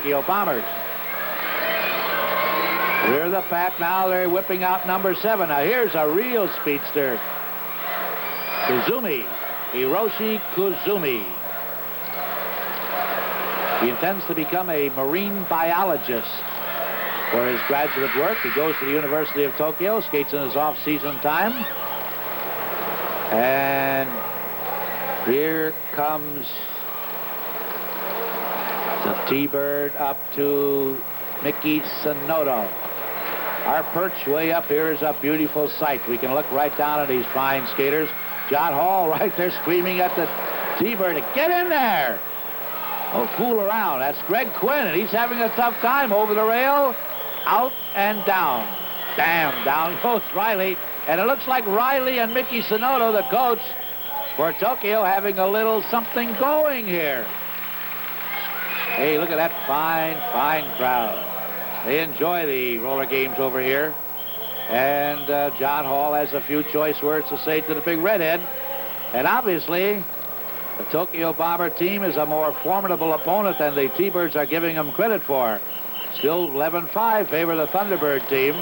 Tokyo Bombers. Rear of the pack now. They're whipping out number 7. Now here's a real speedster. Kuzumi. Hiroshi Kuzumi. He intends to become a marine biologist for his graduate work. He goes to the University of Tokyo, skates in his off-season time. And here comes the T-Bird up to Miki Sonoda. Our perch way up here is a beautiful sight. We can look right down at these fine skaters. John Hall right there screaming at the T-Bird to get in there. Don't fool around. That's Greg Quinn, and he's having a tough time over the rail, out and down. Damn, down goes Reilly. And it looks like Reilly and Miki Sonoda, the coach for Tokyo, having a little something going here. Hey, look at that fine, fine crowd. They enjoy the roller games over here. And John Hall has a few choice words to say to the big redhead. And obviously, the Tokyo Bomber team is a more formidable opponent than the T-Birds are giving them credit for. Still 11-5 favor the Thunderbird team.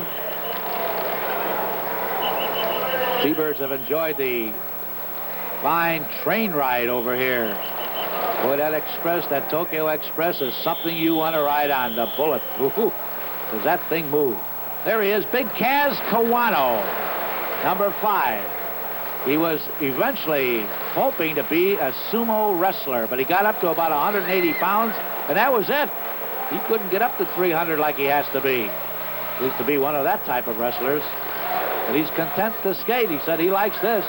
T-Birds have enjoyed the fine train ride over here. Boy, that Express, that Tokyo Express is something you want to ride on. The Bullet. Ooh, does that thing move? There he is, Big Kaz Kawano, number 5. He was eventually hoping to be a sumo wrestler, but he got up to about 180 pounds, and that was it. He couldn't get up to 300 like he has to be. He used to be one of that type of wrestlers. But he's content to skate. He said he likes this.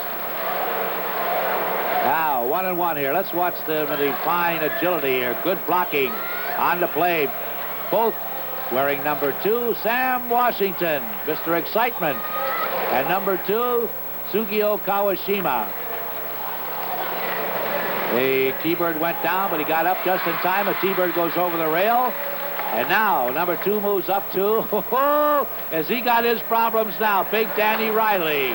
Now, 1-1 here. Let's watch the fine agility here. Good blocking on the play. Both wearing number 2, Sam Washington, Mr. Excitement. And number 2, Sugio Kawashima. The T-Bird went down, but he got up just in time. A T-Bird goes over the rail. And now, number 2 moves up to, as he got his problems now, Big Danny Reilly.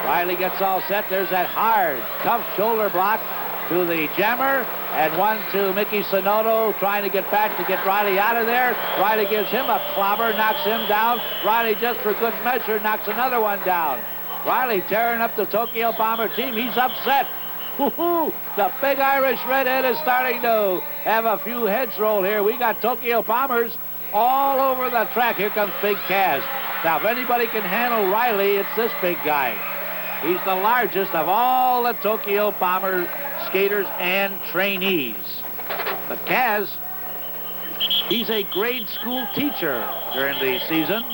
Reilly gets all set. There's that hard, tough shoulder block to the jammer, and one to Miki Sonoda trying to get back to get Reilly out of there. Reilly gives him a clobber, knocks him down. Reilly, just for good measure, knocks another one down. Reilly tearing up the Tokyo Bomber team. He's upset. The big Irish redhead is starting to have a few heads roll here. We got Tokyo Bombers all over the track. Here comes Big Kaz. Now, if anybody can handle Reilly, it's this big guy. He's the largest of all the Tokyo Bomber skaters and trainees. But Kaz, he's a grade school teacher during the season.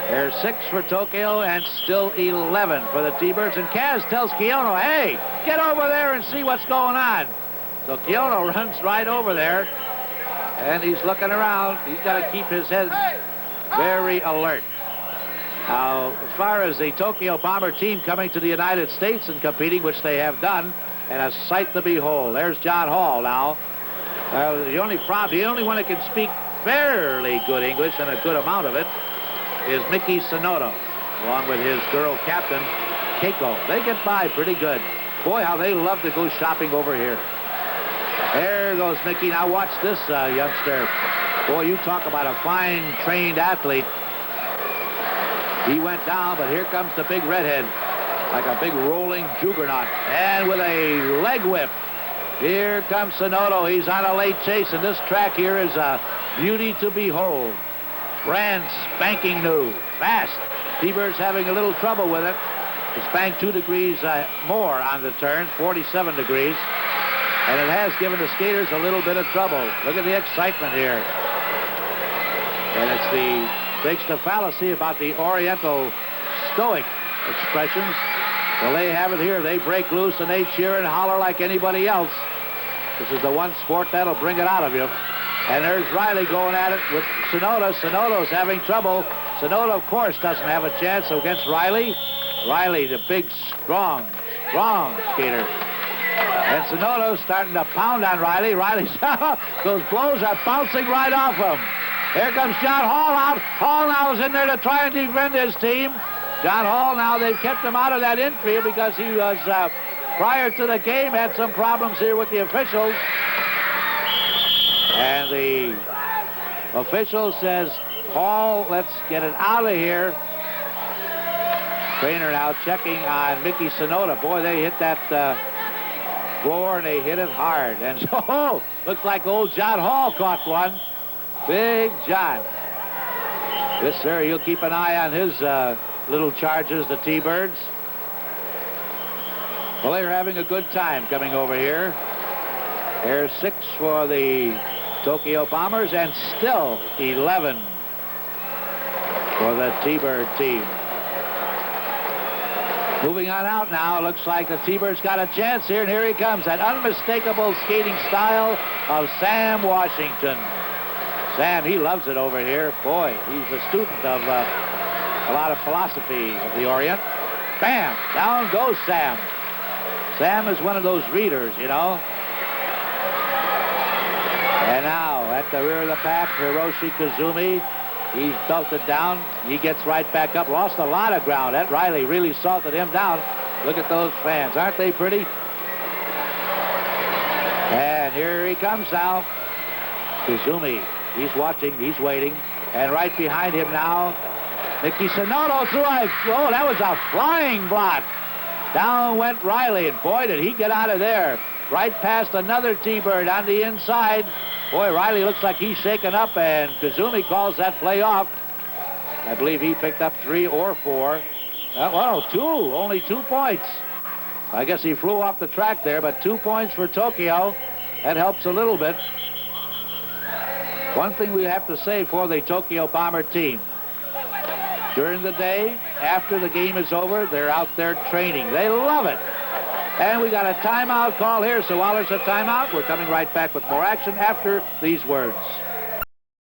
There's 6 for Tokyo and still 11 for the T-Birds. And Kaz tells Keono, hey, get over there and see what's going on. So Keono runs right over there, and he's looking around. He's got to keep his head very alert. Now, as far as the Tokyo Bomber team coming to the United States and competing, which they have done, and a sight to behold. There's John Hall now. The only one that can speak fairly good English, and a good amount of it, is Miki Sonoda, along with his girl captain, Keiko. They get by pretty good. Boy, how they love to go shopping over here. There goes Miki. Now watch this youngster. Boy, you talk about a fine trained athlete. He went down, but here comes the big redhead, like a big rolling juggernaut. And with a leg whip, here comes Sonoda. He's on a late chase, and this track here is a beauty to behold. Brand spanking new, fast. T-Bird's having a little trouble with it. It's banked 2 degrees more on the turns, 47 degrees. And it has given the skaters a little bit of trouble. Look at the excitement here. And it's the big fallacy about the Oriental stoic expressions. Well, they have it here. They break loose and they cheer and holler like anybody else. This is the one sport that'll bring it out of you. And there's Reilly going at it with Sonoda. Sonoda's having trouble. Sonoda, of course, doesn't have a chance against Reilly. Reilly, the big, strong skater. And Sonoda's starting to pound on Reilly. Reilly's those blows are bouncing right off him. Here comes John Hall out. Hall now is in there to try and defend his team. John Hall now, they've kept him out of that infield because he was, prior to the game, had some problems here with the officials. And the official says, Paul, let's get it out of here. Trainer now checking on Mickey Sonoda. Boy, they hit that floor, and they hit it hard. And so, looks like old John Hall caught one. Big John. Yes, sir, he'll keep an eye on his little charges, the T-Birds. Well, they're having a good time coming over here. There's 6 for the Tokyo Bombers, and still 11 for the T-Bird team. Moving on out now, looks like the T-Birds got a chance here, and here he comes, that unmistakable skating style of Sam Washington. Sam, he loves it over here. Boy, he's a student of a lot of philosophy of the Orient. Bam! Down goes Sam. Sam is one of those readers, you know. And now, at the rear of the pack, Hiroshi Kazumi. He's belted down. He gets right back up. Lost a lot of ground. That Reilly really salted him down. Look at those fans. Aren't they pretty? And here he comes now. Kazumi. He's watching. He's waiting. And right behind him now, Mickey Sonoda through a... Oh, that was a flying block. Down went Reilly. And boy, did he get out of there. Right past another T-Bird on the inside. Boy, Reilly looks like he's shaken up, and Kazumi calls that play off. I believe he picked up 3 or 4. Well, 2. Only 2 points. I guess he flew off the track there, but 2 points for Tokyo. That helps a little bit. One thing we have to say for the Tokyo Bomber team. During the day, after the game is over, they're out there training. They love it. And we got a timeout call here, so while there's a timeout, we're coming right back with more action after these words.